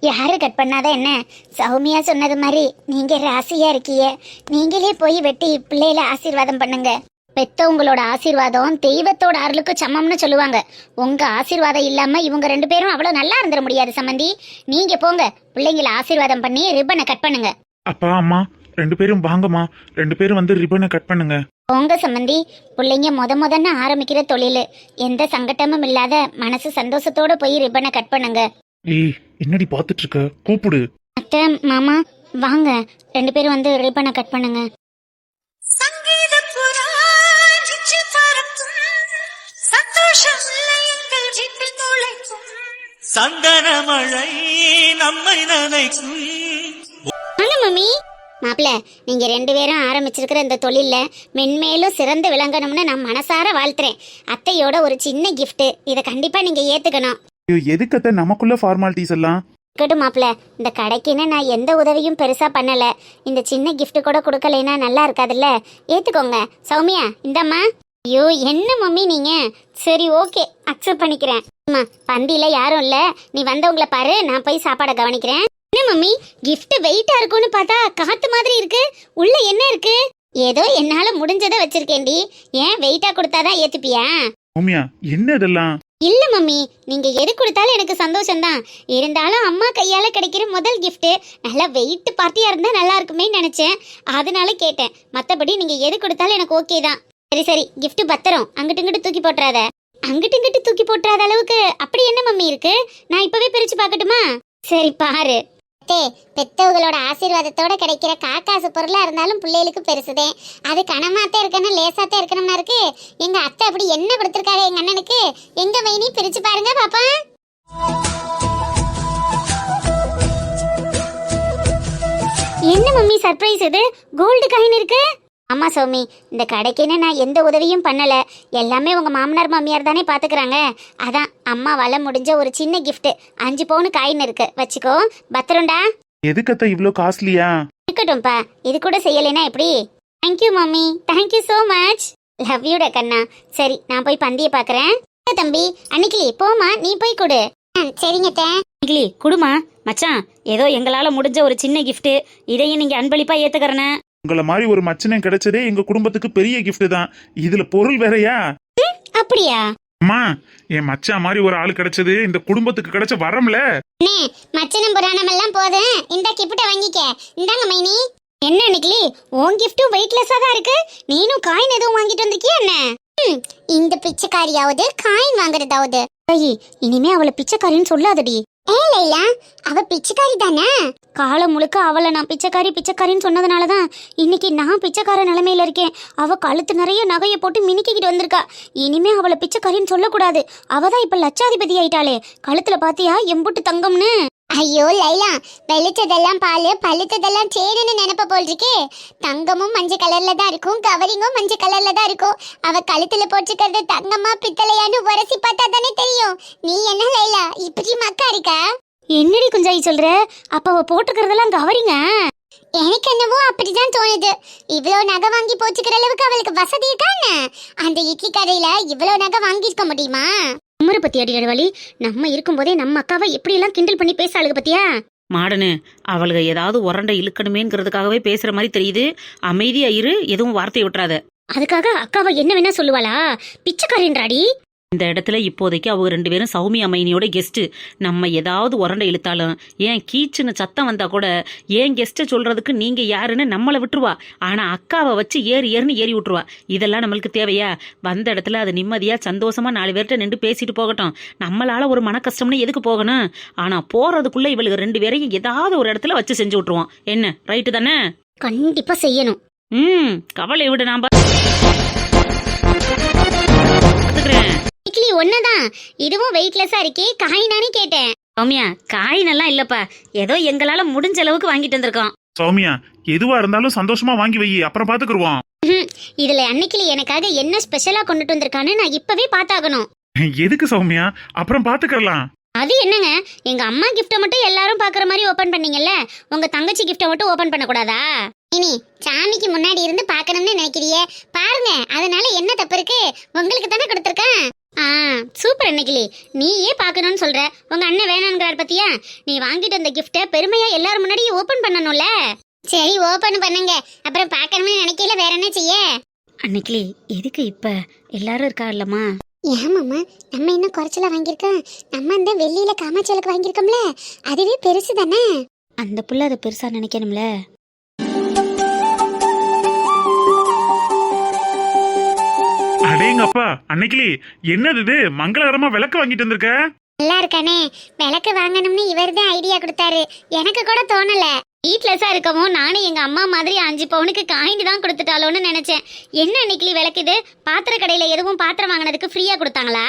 யாரு கட் பண்ணாத என்ன? சௌமியா சொன்னது மாதிரி நீங்க ராசியா இருக்கிய, நீங்களே போய் வெட்டி பிள்ளையில ஆசீர்வாதம் பண்ணுங்க. பெத்தவங்களோட ஆசீர்வாதம் தெய்வத்தோட அருளுக்கு சமம்னு சொல்லுவாங்க. உங்க ஆசீர்வாதம் இல்லாம இவங்க 2 பேரும் அவ்வளவு நல்லா இருந்துட முடியாது சம்பந்தி. நீங்க போங்க, பிள்ளைங்களை ஆசீர்வாதம் பண்ணி ரிப்பனை கட் பண்ணுங்க. அப்பா அம்மா 2 பேரும் வாங்கம்மா, 2 பேரும் வந்து ரிப்பனை கட் பண்ணுங்க. உங்க சம்பந்தி, பிள்ளைங்க முதன்னு ஆரம்பிக்கிற தொழில், எந்த சங்கட்டமும் இல்லாத மனசு சந்தோஷத்தோட போய் ரிப்பனை கட் பண்ணுங்க. ஏய், என்னடி பாத்துட்டு இருக்க? கூப்பிடு. அத்தை மாமா வாங்க, 2 பேரும் வந்து ரிப்பனை கட் பண்ணுங்க. சந்தன மழை நம்மை நினைக்கும். மம்மி மாப்பிள்ள, நீங்க 2 பேரும் ஆரம்பிச்சிருக்கிற இந்த தொழில்ல மென்மேலும் சிறந்து விளங்கணும்னு நான் மனசார வாழ்த்துறேன். அத்தையோட ஒரு சின்ன கிஃப்ட், இதை கண்டிப்பா நீங்க ஏத்துக்கணும். எதுக்கத்த நமக்குள்ள ஃபார்மாலிட்டிஸ் எல்லாம்? இருக்கட்டும் மாப்பிள்ள, இந்த கடைக்குன்னு நான் எந்த உதவியும் பெருசா பண்ணல. இந்த சின்ன கிஃப்ட் கூட கொடுக்கலைன்னா நல்லா இருக்காதுல்ல, ஏத்துக்கோங்க. சௌமியா இந்தம்மா. ஐயோ என்ன மம்மி நீங்க? சரி ஓகே, அக்செப்ட் பண்ணிக்கிறேன். அம்மா பந்தியில யாரும் இல்ல, நீ வந்தவங்கள பாரு, நான் போய் சாப்பாடை கவனிக்கிறேன். என்ன மம்மி, கிஃப்ட் வெயிட்டா இருக்கும்னு பார்த்தா காத்து மாதிரி இருக்கு, உள்ள என்ன இருக்கு? ஏதோ என்னால முடிஞ்சதை வச்சிருக்கேன்டி, ஏன் வெயிட்டா கொடுத்தாதான் ஏத்துப்பியா? சௌமியா என்ன இதெல்லாம்? இல்ல மம்மி, நீங்க எது கொடுத்தாலும் எனக்கு சந்தோஷம்தான். இருந்தாலும் அம்மா கையால கிடைக்கிற முதல் கிஃப்ட் நல்லா வெயிட் பார்ட்டியா இருந்தா நல்லா இருக்குமே நினைச்சேன், அதனால கேட்டேன். மத்தபடி நீங்க எது கொடுத்தாலும் எனக்கு ஓகே தான். சரி சரி, கிஃப்ட் பத்திரம் அங்கிட்டு இங்கிட்டு தூக்கி போட்டுறாத. அங்கிட்டு இங்கிட்டு தூக்கி போட்டுறாத அளவுக்கு அப்படி என்ன மம்மி இருக்கு? நான் இப்பவே பிரிச்சு பார்க்கட்டுமா? சரி பாரு. பெத்தவங்களோட ஆசீர்வாதத்தோட கிடைக்கிற காக்காசு பொருளா இருந்தாலும் பிள்ளைகளுக்கு பெருசுதே. அது கனமாத்தே இருக்கணும் லேசாத்தே இருக்கணும்னா இருக்கு. எங்க அத்தை அப்படி என்ன கொடுத்துருக்காங்க எங்க அண்ணனுக்கு. எங்க மைனி பிரிச்சு பாருங்க பாப்பா. என்ன மம்மி சர்ப்ரைஸ் இது? கோல்டு காயின் இருக்கு. ஆமா சௌமி, இந்த கடைக்குன்னு நான் எந்த உதவியும் பண்ணல, எல்லாமே உங்க மாமனார் மாமியார் தானே பாத்துக்கிறாங்க. அதான் அம்மாவால முடிஞ்ச ஒரு சின்ன கிஃப்ட், 5 பவுன் காயின் இருக்கு, வச்சுக்கோ, பத்திரம்டா. எதுக்கத்த இவ்ளோ காஸ்ட்லியா? இருக்கட்டும்பா, இது கூட செய்யலைன்னா எப்படி? Thank you mummy, thank you so much. Love you டா கண்ணா. சரி நான் போய் பந்திய பாக்குறேன். தம்பி அன்னைக்கு போமா, நீ போய் கொடு. சரிங்க அன்னைக்கு குடுமா மச்சான், ஏதோ எங்களால முடிஞ்ச ஒரு சின்ன கிஃப்ட், இதையும் நீங்க அன்பளிப்பா ஏத்துக்கறன. உங்களை மாதிரி ஒரு மச்சனை கிடைச்சதே எங்க குடும்பத்துக்கு பெரிய கிஃப்ட் தான். இதுல பொருள் வேறையா? அப்படியா? அம்மா, என் மச்சான் மாதிரி ஒரு ஆளு கிடைச்சது இந்த குடும்பத்துக்கு கிடைச்ச வரம்ல. மச்சனம் புராணம் எல்லாம் போதும், இந்த கிஃப்ட வாங்கிக்க. இந்தாங்க மைனி. என்ன அன்னைக்கு உன் கிஃப்டும் வெயிட்லெஸ்ஸா தான் இருக்கு, நீனும் காயின் எதுவும் வாங்கிட்டு வந்திருக்கியா என்ன? இந்த பிச்சைக்காரியாவது காயின் வாங்குறதாவது. இனிமே அவளை பிச்சைக்காரின்னு சொல்லாதடி. லைலா, அவ பிச்சைக்காரி தானே. காலம் முழுக்க அவளை நான் பிச்சைக்காரின்னு சொன்னதுனாலதான் இன்னைக்கு நான் பிச்சைக்கார நிலைமையில இருக்கேன். அவ கழுத்து நிறைய நகையை போட்டு மினிக்கிட்டு வந்திருக்கா. இனிமே அவளை பிச்சைக்காரின்னு சொல்லக்கூடாது. அவதான் இப்ப லட்சாதிபதி ஆயிட்டாளே. கழுத்துல பாத்தியா எம்புட்டு தங்கம்னு. ஐயோ லைலா, வெளுத்ததெல்லாம் பாலு, பழுத்ததெல்லாம் சேருன்னு நினைப்ப போல் இருக்கே. தங்கமும் மஞ்சள் கலர்ல தான் இருக்கும், கவரிங்கும் மஞ்சள் கலர்ல தான் இருக்கும். அவ கழுத்துல போட்டுக்கிறது தங்கமா பித்தளையான்னு உரசி பார்த்தா தானே தெரியும். நீ என்ன லைலா இப்படி மக்கா இருக்கா? என்னடி குஞ்சாயி சொல்ற? அப்ப அவ போட்டுக்கிறதெல்லாம் கவரிங்க? எனக்கு என்னவோ அப்படிதான் தோணுது. இவ்வளவு நகை வாங்கி போச்சுக்கிற அளவுக்கு அவளுக்கு வசதி இருக்கான்னு அந்த இட்லி கடையில இவ்வளவு நகை வாங்கிருக்க முடியுமா? உமரை பத்தி அடிக்கடி வழி, நம்ம இருக்கும்போதே நம்ம அக்காவை எப்படி எல்லாம் கிண்டல் பண்ணி பேசாளுக பத்தியா? மாடனு, அவளுக ஏதாவது உரண்டை இழுக்கணுமேங்கிறதுக்காகவே பேசுற மாதிரி தெரியுது. அமைதியா இரு, எதுவும் வார்த்தை விட்டுறாத. அதுக்காக அக்காவை என்ன வேணா சொல்லுவாளா? பிச்சைக்காரின்றாடி. இந்த இடத்துல இப்போதைக்கு அவங்க 2 பேரும் சௌமியா மைனியோட கெஸ்ட். நம்ம ஏதாவது உரண்டை இழுத்தாலும், ஏன் கீச்சுன்னு சத்தம் வந்தா கூட ஏன் கெஸ்ட்டை சொல்றதுக்கு நீங்க யாருன்னு நம்மளை விட்டுருவா. ஆனா அக்காவை வச்சு ஏறுன்னு ஏறி விட்டுருவா. இதெல்லாம் நம்மளுக்கு தேவையா? வந்த இடத்துல அது நிம்மதியா சந்தோஷமா 4 பேர்கிட்ட நின்று பேசிட்டு போகட்டும். நம்மளால ஒரு மன கஷ்டம்னு எதுக்கு போகணும்? ஆனா போறதுக்குள்ள இவளுக்கு 2 பேரையும் ஏதாவது ஒரு இடத்துல வச்சு செஞ்சு விட்டுருவோம். என்ன ரைட்டு தானே? கண்டிப்பா செய்யணும். கவலை விடு, நான் ஒன்னதான். இதுவும் வெயிட்லெஸ்ஸா இருக்கே, காயினானே கேட்டேன். சௌமியா, காயின் எல்லாம் இல்லப்பா, ஏதோ எங்களால முடிஞ்ச அளவுக்கு வாங்கிட்டு வந்திருக்கோம். சௌமியா, எதுவா இருந்தாலும் சந்தோஷமா வாங்கி வை, அப்புறம் பாத்துக்குருவோம். இதுல அன்னைக்கு எனக்காக என்ன ஸ்பெஷலா கொண்டுட்டு வந்திருக்கான்னு நான் இப்பவே பார்த்தாகணும். எதுக்கு சௌமியா? அப்புறம் பாத்துக்கலாம். அது என்னங்க, எங்க அம்மா கிஃப்ட்டை மட்டும் எல்லாரும் பாக்குற மாதிரி ஓபன் பண்ணீங்கல்ல, உங்க தங்கச்சி கிஃப்ட்டை மட்டும் ஓபன் பண்ண கூடாதா? இனி சாமிக்கு முன்னாடி இருந்து பார்க்கணும்னு நினைக்கிறியே, பாருங்க. அதனால என்ன தப்பு இருக்கு? உங்களுக்கு தானே கொடுத்துருக்கேன். சூப்பர் அன்னைக்கிளி, நீயே பார்க்கணும்னு சொல்ற, உங்க அண்ணன் வேணாங்கிறார் பத்தியா? நீ வாங்கிட்டு வந்த கிஃப்ட்டை பெருமையா எல்லாரும் முன்னாடியே ஓபன் பண்ணணும்ல. சரி, ஓபன் பண்ணுங்க. அப்புறம் பார்க்கணும்னு நினைக்கல, வேற என்ன செய்ய? அன்னைக்கிளி, எதுக்கு இப்ப எல்லாரும் இருக்கா இல்லம்மா? ஏமாம்மா, நம்ம இன்னும் குறைச்சலா வாங்கியிருக்கோம். நம்ம அந்த வெள்ளியில காமாட்சியலுக்கு வாங்கியிருக்கோம்ல, அதுவே பெருசு தானே. அந்த புள்ள அதை பெருசா நினைக்கணும்ல. அடேங்கப்பா அன்னைக்கிளி, என்னது இது? மங்களகரமா விளக்கு வாங்கிட்டு வந்திருக்க. நல்லா இருக்கானே. விளக்கு வாங்கணும்னு இவர் தான் ஐடியா கொடுத்தாரு, எனக்கு கூட தோணல. வீட்லஸா இருக்கவும் நானும் எங்க அம்மா மாதிரி 5 பவுனுக்கு காயின் தான் கொடுத்துட்டாலோன்னு நினைச்சேன். என்ன அன்னைக்கு விளக்கு இது? பாத்திர கடையில எதுவும் பாத்திரம் வாங்கினதுக்கு ஃப்ரீயா கொடுத்தாங்களா?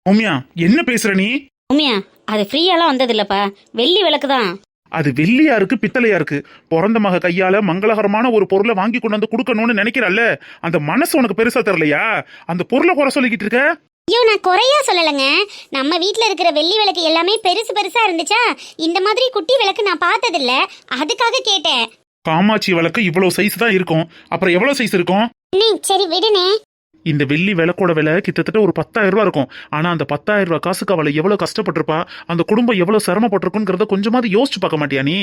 சௌமியா, என்ன பேசுற நீ? உண்மையா? அது ஃப்ரீயாலாம் வந்தது இல்லப்பா, வெள்ளி விளக்கு தான். அது வெள்ளியா இருக்கு, பித்தளையா இருக்கு. பிறந்த மக கையால மங்களகரமான ஒரு பொருளை வாங்கி கொண்டு வந்து கொடுக்கணும்னு நினைக்கிறல்ல, அந்த மனசு உனக்கு பெருசா தெரியலையா? அந்த பொருளை குறை சொல்லிக்கிட்டு இருக்க. ஐயோ, நான் குறையா சொல்லலைங்க. நம்ம வீட்ல இருக்கிற வெள்ளி விளக்கு எல்லாமே பெருசு பெருசா இருந்துச்சா, இந்த மாதிரி குட்டி விளக்கு நான் பார்த்ததில்ல, அதுக்காக கேட்டேன். காமாட்சி விளக்கு இவ்வளவு சைஸ் தான் இருக்கும், அப்புறம் எவ்வளவு சைஸ் இருக்கும்? சரி விடுனே. இந்த வெள்ளி விளக்கோட விலை கிட்டத்தட்ட ஒரு 10,000 ரூபாய் இருக்கும். ஆனா அந்த 10,000 ரூபாய் காசுக்கு அவளை எவ்வளவு கஷ்டப்பட்டிருப்பா, அந்த குடும்பம் எவ்வளவு சிரமப்பட்டிருக்குங்கிறத கொஞ்சமாவது யோசிச்சு பார்க்க மாட்டியா நீ?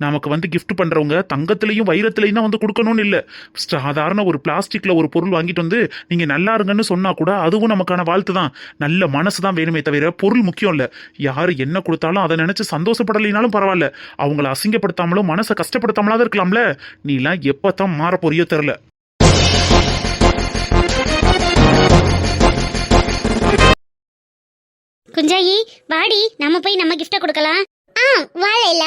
நமக்கு வந்து கிஃப்ட் பண்றவங்க தங்கத்திலையும் வைரத்திலையும் தான் வந்து கொடுக்கணும்னு இல்ல. சாதாரண ஒரு பிளாஸ்டிக்ல ஒரு பொருள் வாங்கிட்டு வந்து நீங்க நல்லா இருங்கன்னு சொன்னா கூட அதுவும் நமக்கான வாழ்த்து தான். நல்ல மனசு தான் வேணுமே தவிர பொருள் முக்கியம் இல்ல. யாரு என்ன கொடுத்தாலும் அதை நினைச்சு சந்தோஷப்படலைனாலும் பரவாயில்ல, அவங்கள அசிங்கப்படுத்தாமலும் மனசை கஷ்டப்படுத்தாமலாவது இருக்கலாம்ல. நீ எல்லாம் எப்பதான் மாற போறியோ தெரியல. குஞ்சாயி, வாடி, நம்ம போய் நம்ம கிஃப்ட கொடுக்கலாம். வாழைல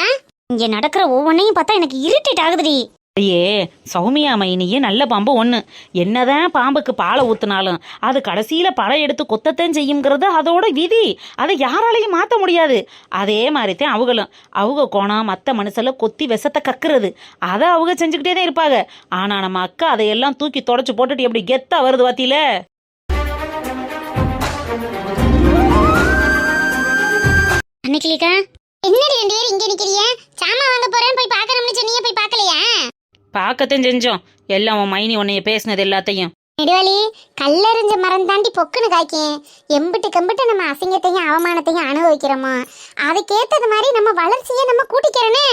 இங்க நடக்கிற ஒவ்வொன்னையும் பார்த்தா எனக்கு இரிட்டேட் ஆகுதுடி. ஐயே சௌமியா மைனியே நல்ல பாம்பு ஒண்ணு. என்னதான் பாம்புக்கு பாலை ஊத்துனாலும் அது கடைசியில பழம் எடுத்து கொத்தத்தான் செய்யுங்கிறது அதோட விதி. அதை யாராலையும் மாத்த முடியாது. அதே மாதிரிதான் அவங்களும் அவங்க கோணம் மத்த மனுஷல கொத்தி விஷத்தை கக்குறது அதை அவங்க செஞ்சுக்கிட்டே தான் இருப்பாங்க. ஆனா நம்ம அக்கா அதையெல்லாம் தூக்கி தொடச்சு போட்டுட்டு எப்படி கெத்தா வருது பாத்தியில. அன்னைக்கிலிக்கா, என்னடி 2 பேரும் இங்க நிக்கிறிய? சாமா வாங்க போறேன் போய் பார்க்கணும்னு சொன்னீங்க, போய் பார்க்கலையா? பார்க்கத்தான் செஞ்சோம். எல்லாம் உன் மைனி உன்னைய பேசினது எல்லாத்தையும். நெடுவாளி, கல்லறிஞ்ச மரம் தாண்டி பொக்குன்னு காய்க்கேன். எம்பிட்டு கம்பிட்டு நம்ம அசிங்கத்தையும் அவமானத்தையும் அனுபவிக்கிறோமோ, அதுக்கேத்தது மாதிரி நம்ம வளர்ச்சியை நம்ம கூட்டிக்கிறோன்னு,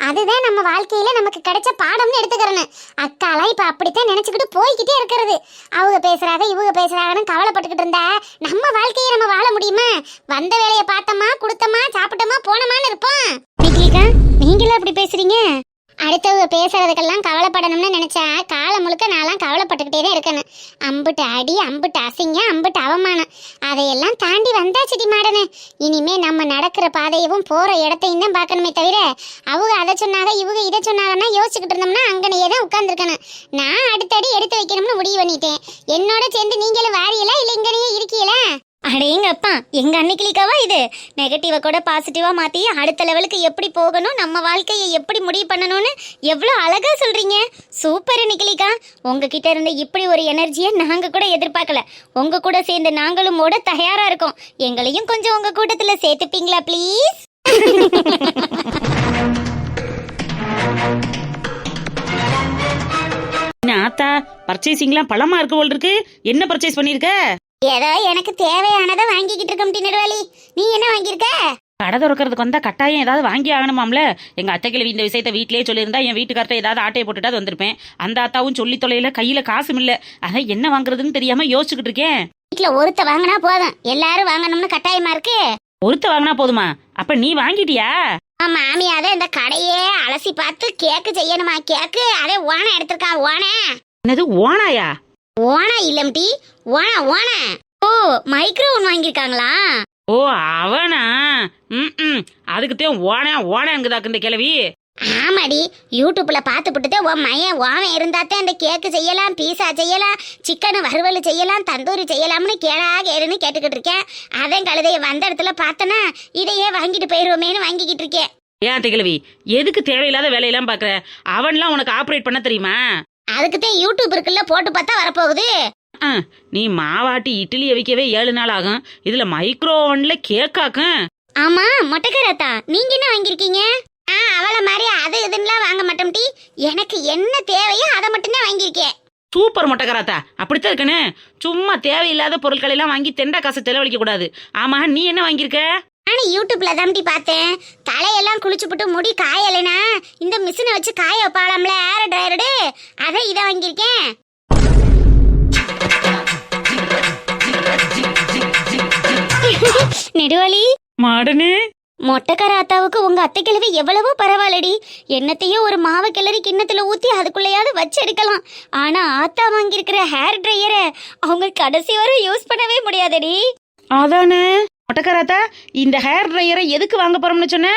அதுதான் நம்ம வாழ்க்கையில நமக்கு கிடைச்ச பாடம்னு எடுத்துக்கிறேன்னு. அக்காலாம் இப்ப அப்படித்தான் நினைச்சுக்கிட்டு போய்கிட்டே இருக்கிறது. அவங்க பேசுறாங்க இவங்க பேசுறாங்கன்னு கவலைப்பட்டுக்கிட்டு இருந்தா நம்ம வாழ்க்கையை நம்ம வாழ முடியுமா? வந்த வேலையை பார்த்தோமா, கொடுத்தோமா, சாப்பிட்டோமா, போனோமான்னு இருப்போம். நீங்களும் அப்படி பேசுறீங்க? அடுத்தவங்க பேசுறதுக்கெல்லாம் கவலைப்படணும்னு நினைச்சா காலம் முழுக்க நான்லாம் கவலைப்பட்டுக்கிட்டே தான் இருக்கணும். அம்புட்டு அடி, அம்புட்டு அசிங்கம், அம்புட்டு அவமானம், அதையெல்லாம் தாண்டி வந்தாச்சுடி மாடனு. இனிமே நம்ம நடக்கிற பாதையவும் போற இடத்தையும் தான் பார்க்கணுமே தவிர அவங்க அதை சொன்னாங்க இவங்க இதை சொன்னாங்கன்னா யோசிச்சுக்கிட்டு இருந்தோம்னா அங்கனையே தான் உட்காந்துருக்கணும். நான் அடுத்தடி எடுத்து வைக்கணும்னு முடிவு பண்ணிட்டேன். என்னோட சேர்ந்து நீங்களும் வாரியலா இல்லை இங்கனையே இருக்கீங்களா? அடேங்கப்பா, எங்க அன்னைக்கிளிக்காவா இது? நெகட்டிவா கூட பாசிட்டிவா மாத்தி அடுத்த லெவலுக்கு எப்படி போகணும், நம்ம வாழ்க்கையை எப்படி முடிவு பண்ணணும்னு எவ்வளவு அழகா சொல்றீங்க. சூப்பர் நிக்கிலிக்கா, உங்ககிட்ட இருந்த இப்படி ஒரு எனர்ஜியை நாங்க கூட எதிர்பார்க்கல. உங்க கூட சேர்ந்து நாங்களும் ஓட தயாரா இருக்கோம். எங்களையும் கொஞ்சம் உங்க கூட்டத்துல சேர்த்துப்பீங்களா ப்ளீஸ்? ஆத்தா, பர்ச்சேசிங்லாம் பழமா இருக்கு போல் இருக்கு. என்ன பர்ச்சேஸ் பண்ணிருக்க? ஏதோ எனக்கு தேவையானதை வாங்கிக்கிட்டு இருக்கோம் நெடுவாளி. நீ என்ன வாங்கியிருக்க? கடை திறக்கிறதுக்கு வந்தா கட்டாயம் ஏதாவது வாங்கி ஆகணுமாம்ல. எங்க அத்தைக்கிழவி இந்த விஷயத்த வீட்லயே சொல்லியிருந்தா என் வீட்டுக்கார்ட்ட ஏதாவது ஆட்டையை போட்டுட்டு வந்திருப்பேன். அந்த அத்தாவும் சொல்லி தொலைல, கையில காசும் இல்ல. அதான் என்ன வாங்குறதுன்னு தெரியாம யோசிச்சுக்கிட்டு இருக்கேன். வீட்டுல ஒருத்த வாங்கினா போதும், எல்லாரும் வாங்கணும்னு கட்டாயமா இருக்கு. ஒருத்த வாங்கினா போதுமா? அப்ப நீ வாங்கிட்டியா? மாமியாத இந்த கடையே அலசி பார்த்து கேக்கு செய்யணுமா? கேக்கு அதே ஓனா எடுத்திருக்கான். ஓனா? என்னது ஓனாயா? ஓனா இல்லம்டி, ஓனா ஓனா. ஓ, மைக்ரோ ஓன் வாங்கியிருக்காங்களா? ஓ அவனா? அதுக்குத்தான் ஓனா ஓனாங்குதாக்கு இந்த கிழவி. ஆமாடி, யூடியூப்ல பார்த்துப்புட்டு உன் மையன் ஓவன் இருந்தாத்தான் அந்த கேக்கு செய்யலாம், பீஸா செய்யலாம், சிக்கன் வறுவல் செய்யலாம், தந்தூரி செய்யலாம்னு கேளுன்னு கேட்டுக்கிட்டு இருக்கேன். அதன் கழுதைய வந்த இடத்துல பார்த்தனா இதையே வாங்கிட்டு போயிருவோமேனு வாங்கிக்கிட்டு இருக்கேன். ஏன் கிழவி, எதுக்கு தேவையில்லாத வேலையெல்லாம் பாக்குற? அவன்லாம் உனக்கு ஆப்ரேட் பண்ண தெரியுமா? அதுக்குதான் யூடியூப் இருக்குல்ல, போட்டு பார்த்தா வரப்போகுது. நீ மாவாட்டி இட்லியை வைக்கவே 7 நாள் ஆகும், இதுல மைக்ரோ ஓவன்ல கேக்காக்கும். ஆமா மொட்டைக்கராத்தா, நீங்க என்ன வாங்கிருக்கீங்க? அவள மாதிரி அது இதுன்னெலாம் வாங்க மாட்டோம் டி. எனக்கு என்ன தேவையோ அதை மட்டும்தான் வாங்கியிருக்கேன். சூப்பர் மொட்டைக்கராத்தா, அப்படித்தான் இருக்கனே. சும்மா தேவையில்லாத பொருட்கள் எல்லாம் வாங்கி தெண்டா காசை செலவழிக்க கூடாது. ஆமா, நீ என்ன வாங்கியிருக்க? நானும் யூடியூப்ல தான் பார்த்தேன். தலையெல்லாம் குளிச்சுப்புட்டு முடி காயலைனா இந்த மிஷினை வச்சு காய வைப்பாளாம்ல, ஏர் ட்ரையர்டு, அதை இதை வாங்கியிருக்கேன். நெடுவாளி மாடனே, மொட்டைக்கார உங்க அத்தை கிழவி எவ்வளவோ பரவாயில்லடி. என்னத்தையும் ஒரு மாவை கிளறி கிண்ணத்துல ஊத்தி அதுக்குள்ளேயாவது வச்சு எடுக்கலாம். ஆனா ஆத்தா வாங்கியிருக்கிற ஹேர் ட்ரையரை அவங்க கடைசி வரை யூஸ் பண்ணவே முடியாதடி. அதானே மொட்டைக்கராத்தா, இந்த ஹேர் ட்ரையரை எதுக்கு வாங்க போறோம்னு சொன்ன?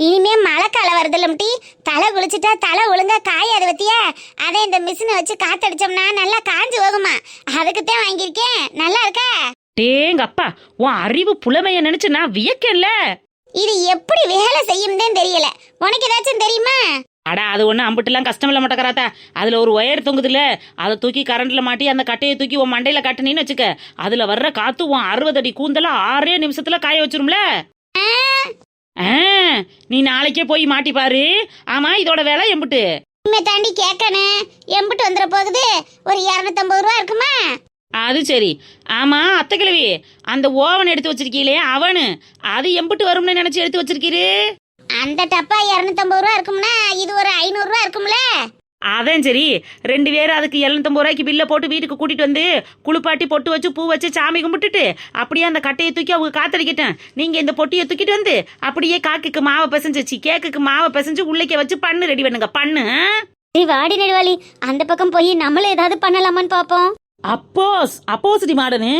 இனிமே மழைக்காலம் வருதல்லம் டி, தலை குளிச்சுட்டா தலை ஒழுங்கா காயாது பத்தியா. அதை இந்த மிஷினை வச்சு காத்தடிச்சோம்னா நல்லா காஞ்சு போகுமா, அதுக்குத்தான் வாங்கியிருக்கேன். நல்லா இருக்கா? டேங்க அப்பா, உன் அறிவு புலமைய நினைச்சு நான் வியக்கல. இது எப்படி வேலை செய்யும்தான் தெரியல. உனக்கு ஏதாச்சும் தெரியுமா? அடா, அது ஒண்ணு அம்பிட்டுலாம் கஷ்டம் இல்ல மொட்டைக்கராத்தா. அதுல ஒரு ஒயர் தொங்குதுல, அதை தூக்கி கரண்ட்ல மாட்டி அந்த கட்டையை தூக்கி உன் மண்டையில கட்டுனீன்னு வச்சுக்க, அதுல வர்ற காத்து உன் 60 அடி கூந்தல 6 நிமிஷத்துல காய வச்சிரும்ல. நீ நாளைக்கே போய் மாட்டி பாரு. ஆமா, இதோட விலை எம்பிட்டு? இனிமே தாண்டி கேட்கணும். எம்பிட்டு வந்துட போகுது? ஒரு 250 ரூபா இருக்குமா? அது சரி. ஆமா அத்தை கிழவி, அந்த ஓவன் எடுத்து வச்சிருக்கீங்களே அவனு, அது எம்பிட்டு வரும்னு நினைச்சு எடுத்து வச்சிருக்கீரு? அந்த டப்பா 250 ரூபா இருக்கும்னா இது ஒரு 500 ரூபா இருக்கும்ல. அதான் சரி. 2 பேரும் அதுக்கு 750 ரூபாய்க்கு பில்ல போட்டு வீட்டுக்கு கூட்டிட்டு வந்து குளிப்பாட்டி பொட்டு வச்சு பூ வச்சு சாமி கும்பிட்டுட்டு அப்படியே அந்த கட்டையை தூக்கி அவங்க காத்தடிக்கட்டும். நீங்க இந்த பொட்டியை தூக்கிட்டு வந்து அப்படியே காக்குக்கு மாவை பிசைஞ்சு கேக்குக்கு மாவை பிசைஞ்சு உள்ளக்க வச்சு பண்ணு ரெடி பண்ணுங்க. பண்ணு. நீ வாடி நெடுவாளி, அந்த பக்கம் போய் நம்மளும் ஏதாவது பண்ணலாமான்னு பாப்போம். அப்போசிட்டி மாடனு,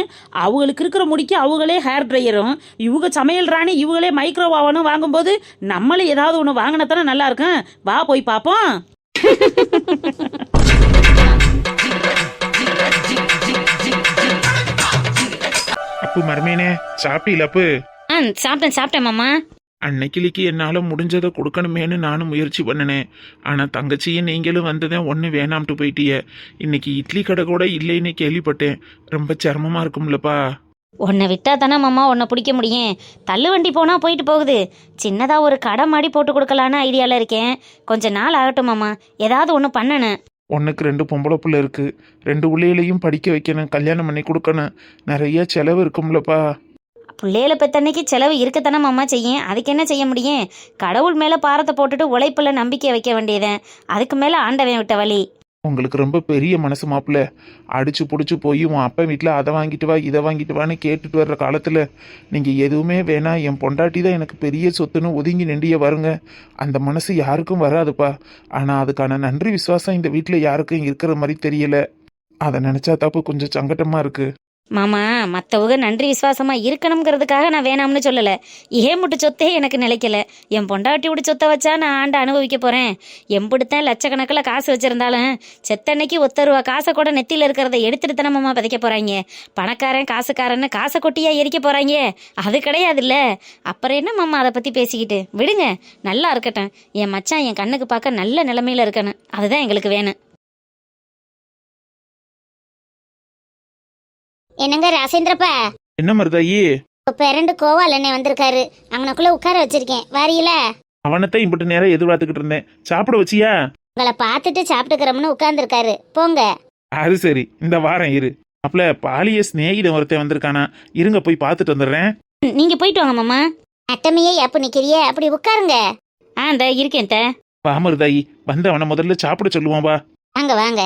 அவங்களுக்கு இருக்கிற முடிக்கு அவங்களே ஹேர் ட்ரையரும், இவங்க சமையல் ராணி இவங்களே மைக்ரோ ஓவனும் வாங்கும்போது நம்மளே ஏதாவது ஒன்று வாங்கினா தானே நல்லா இருக்கும். வா போய் பாப்போம். அப்பு மருமேனே, சாப்பிட்டீல அப்பு? சாப்பிட்டேன் மாமா. அன்னைக்கிளிக்கு என்னால முடிஞ்சதை கொடுக்கணுமேனு நானும் முயற்சி பண்ணினேன். ஆனா தங்கச்சியும் நீங்களும் வந்ததேன் ஒண்ணு வேணாம்ட்டு போயிட்டிய. இன்னைக்கு இட்லி கடை கூட இல்லைன்னு கேள்விப்பட்டேன். ரொம்ப சிரமமா இருக்கும்லப்பா. உன்னை விட்டா தானே மாமா உன்னை பிடிக்க முடியும். தள்ளு வண்டி போனால் போயிட்டு போகுது. சின்னதாக ஒரு கடை மாடி போட்டு கொடுக்கலான்னு ஐடியாவில் இருக்கேன். கொஞ்ச நாள் ஆகட்டும் மாமா, ஏதாவது ஒன்று பண்ணணும். ஒன்றுக்கு 2 பொம்பளை பிள்ளை இருக்கு. 2 உள்ளையிலையும் படிக்க வைக்கணும், கல்யாணம் பண்ணி கொடுக்கணும். நிறைய செலவு இருக்கும்லப்பா. பிள்ளைகளை பெத்தன்னைக்கு செலவு இருக்கத்தானே மாமா செய்யும். அதுக்கு என்ன செய்ய முடியும்? கடவுள் மேலே பாரத்தை போட்டுட்டு உழைப்புல நம்பிக்கை வைக்க வேண்டியதேன். அதுக்கு மேலே ஆண்டவன் விட்ட வழி. உங்களுக்கு ரொம்ப பெரிய மனசு மாப்பிள்ள. அடிச்சு பிடிச்சி போய் உன் அப்பா வீட்டில் அதை வாங்கிட்டு வா இதை வாங்கிட்டு வான்னு கேட்டுட்டு வர்ற காலத்தில் நீங்கள் எதுவுமே வேணாம், என் பொண்டாட்டி தான் எனக்கு பெரிய சொத்துன்னு ஒதுங்கி நிண்டிய வருங்க. அந்த மனசு யாருக்கும் வராதுப்பா. ஆனால் அதுக்கான நன்றி விசுவாசம் இந்த வீட்டில் யாருக்கும் இருக்கிற மாதிரி தெரியல. அதை நினச்சா தப்பு கொஞ்சம் சங்கட்டமாக இருக்கு. மாமா, மற்றவங்க நன்றி விசுவாசமாக இருக்கணுங்கிறதுக்காக நான் வேணாம்னு சொல்லலை. முட்டு சொத்தே எனக்கு நிலைக்கல. என் பொண்டாட்டியோட சொத்தை வச்சா நான் ஆண்டு அனுபவிக்க போகிறேன். எம்பிடுத்தான் லட்சக்கணக்கில் காசு வச்சுருந்தாலும் செத்தன்னைக்கு 1 ரூபா காசை கூட நெத்தியில் இருக்கிறத எடுத்துட்டு தானே மாமா விதைக்க போகிறாங்க. பணக்காரன் காசுக்காரன்னு காசை கொட்டியா எரிக்க போகிறாங்க. அது கிடையாதுல்ல. அப்புறம் என்ன மாமா அதை பற்றி பேசிக்கிட்டு விடுங்க. நல்லா இருக்கட்டும். என் மச்சான் என் கண்ணுக்கு பார்க்க நல்ல நிலைமையில் இருக்கணும். அதுதான் எங்களுக்கு வேணும். என்னங்க ராசேந்திரப்பா? என்ன மருதாயி? பேரண்டு கோவால் என்ன வந்திருக்காரு, அங்கனக்குள்ள உட்கார வச்சிருக்கேன், வாரியல? அவனத்தான் இம்பிட்டு நேரம் எதிர்பார்த்துக்கிட்டு இருந்தேன். சாப்பிட வச்சியா? உங்களை பார்த்துட்டு சாப்பிட்டுக்கிறோம்னு உட்கார்ந்துருக்காரு. போங்க. அது சரி, இந்த வாரம் இரு. அப்பல பாலிய ஸ்நேகிதன் ஒருத்தன் வந்திருக்கானா, இருங்க போய் பார்த்துட்டு வந்துடுறேன். நீங்கள் போயிட்டு வாங்க மாமா. அட்டமையே எப்ப நிக்கிறிய, அப்படி உட்காருங்க. இந்த இருக்கேன் த. வா மருதாயி, வந்து அவனை முதல்ல சாப்பிட சொல்லுவான். வா வாங்க வாங்க.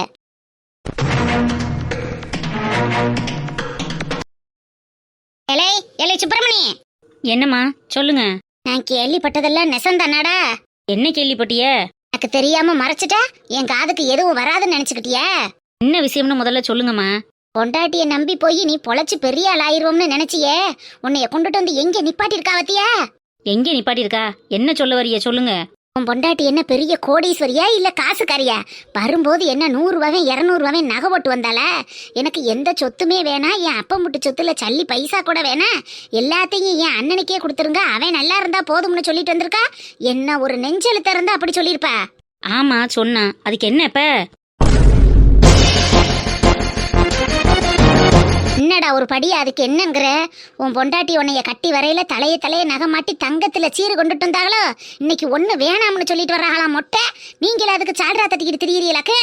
எலை சுப்பிரமணி. என்னம்மா சொல்லுங்க. நான் கேள்விப்பட்டதெல்லாம் நெசந்தானாடா? என்ன கேள்விப்பட்டிய? எனக்கு தெரியாம மறைச்சிட்டா என் காதுக்கு எதுவும் வராதுன்னு நினைச்சுக்கிட்டியா? என்ன விஷயம்னு முதல்ல சொல்லுங்கம்மா. பொண்டாட்டிய நம்பி போய் நீ பொழைச்சு பெரிய ஆள் ஆயிருவோம்னு நினைச்சியே, உன்னைய கொண்டுட்டு வந்து எங்க நிப்பாட்டிருக்கா வத்தியா? எங்கே நிப்பாட்டிருக்கா? என்ன சொல்ல வரிய சொல்லுங்க. உன் பொண்டாட்டி என்ன பெரிய கோடீஸ்வரியா இல்ல காசுக்காரியா? வரும்போது என்ன 100 ரூபாவே 200 ரூபாவே நகை போட்டு வந்தால? எனக்கு எந்த சொத்துமே வேணா, என் அப்பா முட்டு சொத்துல சல்லி பைசா கூட வேணா, எல்லாத்தையும் என் அண்ணனுக்கே கொடுத்துருங்க, அவன் நல்லா இருந்தா போதும்னு சொல்லிட்டு வந்திருக்கா. என்ன ஒரு நெஞ்செழுத்த இருந்தா அப்படி சொல்லிருப்பா? ஆமா சொன்னா, அதுக்கு என்ன இப்ப? ஒரு படி, அதுக்கு என்னங்கிற? உன் பொண்டாட்டி உன்னைய கட்டி வரையில தலைய நகை மாட்டி தங்கத்துல சீறு கொண்டுட்டு வந்தாங்களோ, இன்னைக்கு ஒண்ணு வேணாம்னு சொல்லிட்டு வர்றாங்களாம் மொட்டை. நீங்களே அதுக்கு சால்ரா தட்டிக்கிட்டு திரியறீங்களாக்க?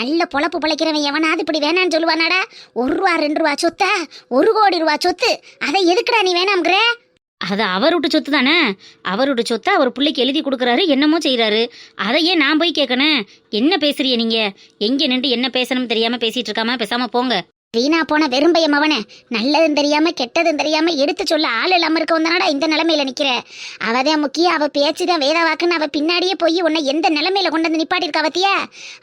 நல்ல பொழப்பு பிழைக்கிறவன் எவனாவது இப்படி வேணான்னு சொல்லுவானாடா? 1 ரூபா 2 ரூபா சொத்தா? 1 கோடி ரூபா சொத்து, அதை எதுக்குடா நீ வேணாம்ங்கிற? அது அவருடைய சொத்து தானே. அவருடைய சொத்தை அவர் பிள்ளைக்கு எழுதி கொடுக்குறாரு, என்னமோ செய்கிறாரு. அதையே நான் போய் கேட்கணும்? என்ன பேசுறிய நீங்க? எங்கே நின்று என்ன பேசணும் தெரியாம பேசிட்டு இருக்காம பேசாம போங்க. வீணா போன வெறும்பையம் அவனை, நல்லதும் தெரியாம கெட்டதும் தெரியாம எடுத்து சொல்ல ஆள் இல்லாம இருக்க வந்தானடா இந்த நிலைமையில நிக்கிற. அவதான் முக்கியம், அவ பேச்சுதான் வேத வாக்குன்னு அவ பின்னாடியே போய் உன்னை எந்த நிலைமையில கொண்டு வந்து நிப்பாட்டி இருக்கா பத்தியா?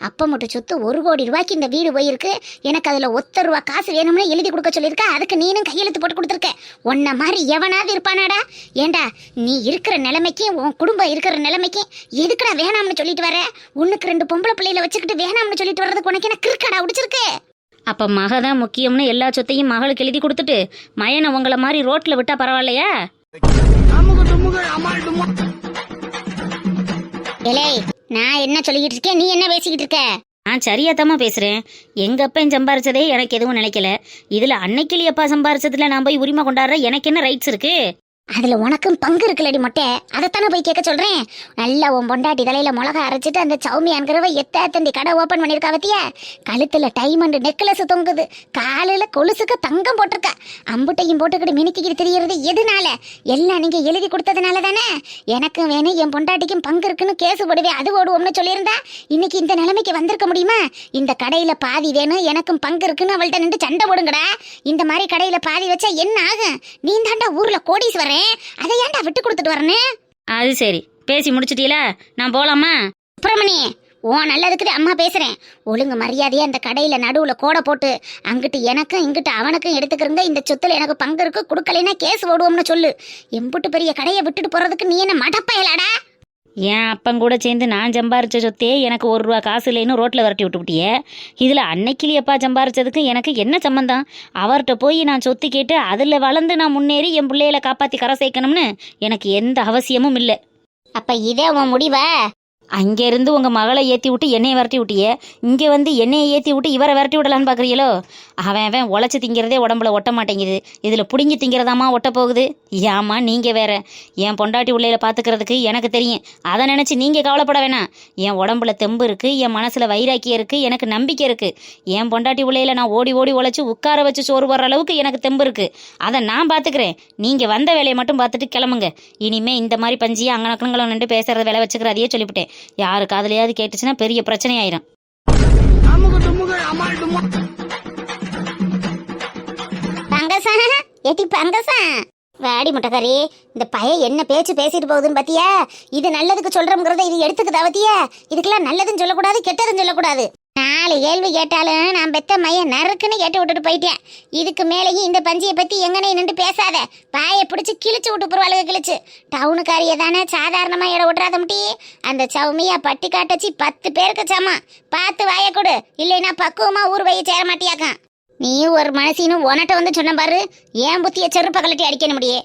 அப்ப மட்டும் சொத்து 1 கோடி ரூபாய்க்கு இந்த வீடு போயிருக்கு. எனக்கு அதுல 1 ரூபா காசு வேணும்னு எழுதி கொடுக்க சொல்லியிருக்கா. அதுக்கு நீனும் கையெழுத்து போட்டு கொடுத்துருக்க. உன்ன மாதிரி எவனாவது இருப்பானாடா? ஏண்டா, நீ இருக்கிற நிலைமைக்கும் உன் குடும்பம் இருக்கிற நிலைமைக்கும் எதுக்குடா வேணாம்னு சொல்லிட்டு வர? 1க்கு 2 பொம்பளை பிள்ளையில வச்சுக்கிட்டு வேணாம்னு சொல்லிட்டு வர்றதுக்கு உனக்கு என்ன கிறுக்கடா உடிச்சிருக்கு? அப்ப மக தான் முக்கியம்னு எல்லா சொத்தையும் மகளுக்கு எழுதி கொடுத்துட்டு மயனை உங்களை மாதிரி ரோட்ல விட்டா பரவாயில்லையா? ஏலே, நான் என்ன சொல்லிக்கிட்டு இருக்கேன், நீ என்ன பேசிக்கிட்டு இருக்க? நான் சரியாத்தமா பேசுறேன். எங்க அப்பன் சம்பாரிச்சதே எனக்கு எதுவும் நினைக்கல. இதுல அன்னைக்கிளி அப்பா சம்பாரிச்சதுல நான் போய் உரிமை கொண்டாடுற எனக்கு என்ன ரைட்ஸ் இருக்கு? அதுல உனக்கும் பங்கு இருக்குல்லடி மொட்டை, அதைத்தானே போய் கேட்க சொல்றேன். நல்லா உன் பொண்டாட்டி தலையில மிளகா அரைச்சிட்டு அந்த சௌமியான்கிறவ எத்தண்டி கடை ஓபன் பண்ணிருக்கா பத்தியா? கழுத்துல டைமண்ட் நெக்லஸ் தொங்குது, காலில கொலுசுக்கு தங்கம் போட்டிருக்கா. அம்புட்டையும் போட்டுக்கிட்டு மினுக்கிட்டு தெரியறது எதுனால? எல்லாம் நீங்க எழுதி கொடுத்ததுனால தானே. எனக்கும் வேணும் என் பொண்டாட்டிக்கும் பங்கு இருக்குன்னு கேசு போடுவேன், அது ஓடுவோம்னு சொல்லியிருந்தா இன்னைக்கு இந்த நிலைமைக்கு வந்திருக்க முடியுமா? இந்த கடையில பாதி வேணும் எனக்கும் பங்கு இருக்குன்னு அவள்கிட்ட நின்று சண்டை போடுங்கடா. இந்த மாதிரி கடையில பாதி வச்சா என்ன ஆகும்? நீ தாண்டா ஊர்ல கோடீஸ்வரன், அதை ஏன்டா விட்டு கொடுத்துட்டு வரனே? அது சரி, பேசி முடிச்சிட்டீல, நான் போலாமா? சுப்பிரமணி, உன் நல்லதுக்கு அம்மா பேசுறேன். ஒழுங்கு மரியாதையா இந்த கடையில நடுவுல கோடை போட்டு அங்கிட்டு எனக்கும் இங்கிட்டு அவனுக்கும் எடுத்துக்கிறங்க. இந்த சொத்துல எனக்கு பங்கு இருக்கு, கொடுக்கலைன்னா கேஸ் ஓடுவோம்னு சொல்லு. எம்புட்டு பெரிய கடையை விட்டுட்டு போறதுக்கு நீ என்ன மடப்பயலாடா? என் அப்பன் கூட சேர்ந்து நான் சம்பாரிச்ச சொத்தே எனக்கு 1 ரூபா காசு இல்லைன்னு ரோட்ல விரட்டி விட்டுவிட்டியே. இதுல அன்னைக்கிளி அப்பா சம்பாரிச்சதுக்கு எனக்கு என்ன சம்பந்தம்? அவர்கிட்ட போய் நான் சொத்து கேட்டு அதுல வளர்ந்து நான் முன்னேறி என் பிள்ளைகளை காப்பாத்தி கரை சேர்க்கணும்னு எனக்கு எந்த அவசியமும் இல்லை. அப்ப இதே உன் முடிவா? அங்கேருந்து உங்கள் மகளை ஏற்றி விட்டு என்னையை விரட்டி விட்டியே, இங்கே வந்து என்னையை ஏற்றி விட்டு இவரை விரட்டி விடலான்னு பார்க்குறீங்களோ? அவன் உழைச்சி திங்கிறதே உடம்புல ஒட்ட மாட்டேங்குது, இதில் பிடுங்கி திங்கிறதாம்மா ஒட்ட போகுது. ஏம்மா நீங்கள் வேற? என் பொண்டாட்டி உள்ளையில பார்த்துக்கிறதுக்கு எனக்கு தெரியும், அதை நினச்சி நீங்கள் கவலைப்பட வேணாம். என் உடம்புல தெம்பு இருக்குது, என் மனசில் வைராக்கியம் இருக்குது, எனக்கு நம்பிக்கை இருக்குது. என் பொண்டாட்டி உள்ளையில நான் ஓடி ஓடி உழைச்சி உட்கார வச்சு சோறு போடுற அளவுக்கு எனக்கு தெம்பு இருக்குது. அதை நான் பார்த்துக்கிறேன். நீங்கள் வந்த வேலையை மட்டும் பார்த்துட்டு கிளம்புங்க. இனிமேல் இந்த மாதிரி பஞ்சியை அங்கனக்கங்களும் நின்று பேசுகிறத வேலை வச்சுக்கிறதையே சொல்லிவிட்டேன். யாரு காதலையாவது கேட்டுச்சுன்னா பெரிய பிரச்சனை ஆயிரும். பங்கசா, ஏட்டி பங்கசா, வாடி முட்டைக்காரி, இந்த பையன் என்ன பேச்சு பேசிட்டு போகுதுன்னு பாத்தியா? இது நல்லதுக்கு சொல்றோம்ங்கிறத இது எடுத்துக்குதா பத்தியா? இதுக்கெல்லாம் நல்லதுன்னு சொல்லக்கூடாது, கெட்டதுன்னு சொல்லக்கூடாது. 4 கேள்வி கேட்டாலும் நான் பெத்த மையன் நறுக்குன்னு கேட்டு விட்டுட்டு போயிட்டேன். இதுக்கு மேலேயும் இந்த பஞ்சியை பத்தி எங்கனே நின்று பேசாத. பாயை பிடிச்சி கிழிச்சு விட்டு போடுவாளுக கிழிச்சு. டவுனுக்காரிய தானே சாதாரணமா இட விட்டுறாத முட்டி. அந்த சௌமியா பட்டி காட்டச்சி 10 பேருக்கு சமா. பார்த்து வாய கொடு, இல்லைன்னா பக்குவமா ஊர் வைய சேர மாட்டியாக்கான். நீ ஒரு மனசின்னு உனட்ட வந்து சொன்ன பாரு, ஏன் புத்திய செருப்ப கலட்டி அடிக்கணும் முடியே.